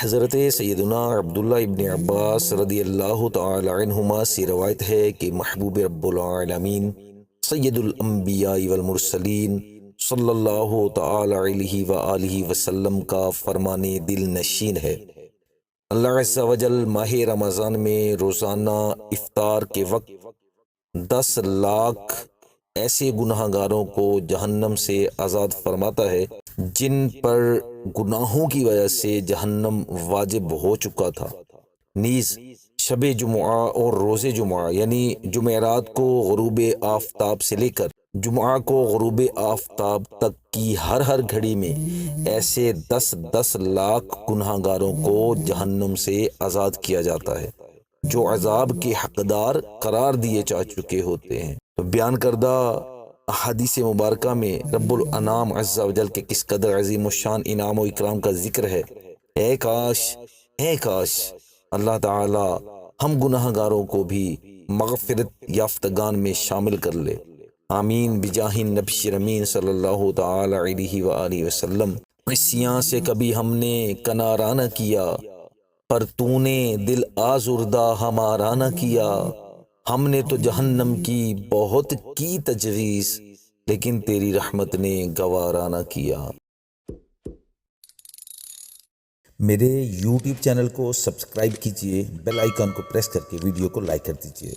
حضرت سیدنا عبداللہ ابن عباس رضی اللہ تعالی عنہما سے روایت ہے کہ محبوب رب العالمین سید الانبیاء والمرسلین صلی اللہ تعالی علیہ وآلہ وسلم کا فرمان دل نشین ہے۔ اللہ عز و جل ماہ رمضان میں روزانہ افطار کے وقت 10 لاکھ ایسے گناہ گاروں کو جہنم سے آزاد فرماتا ہے جن پر گناہوں کی وجہ سے جہنم واجب ہو چکا تھا۔ نیز شب جمعہ اور روز جمعہ یعنی جمعرات کو غروب آفتاب سے لے کر جمعہ کو غروب آفتاب تک کی ہر گھڑی میں ایسے 10 لاکھ گناہ گاروں کو جہنم سے آزاد کیا جاتا ہے جو عذاب کے حقدار قرار دیے جا چکے ہوتے ہیں۔ تو بیان کردہ احادیث مبارکہ میں رب الانام عز و جل کے کس قدر عظیم الشان انعام و اکرام کا ذکر ہے۔ اے کاش اللہ تعالی ہم گناہ گاروں کو بھی مغفرت یافتگان میں شامل کر لے۔ آمین بجاہ نبی امین صلی اللہ تعالی علیہ وآلہ وسلم۔ عصیاں سے کبھی ہم نے کنارہ نہ کیا، پر تو نے دل آزردہ ہمارا نہ کیا۔ ہم نے تو جہنم کی بہت کی تجویز، لیکن تیری رحمت نے گوارا نہ کیا۔ میرے یوٹیوب چینل کو سبسکرائب کیجئے، بیل آئیکن کو پریس کر کے ویڈیو کو لائک کر دیجئے۔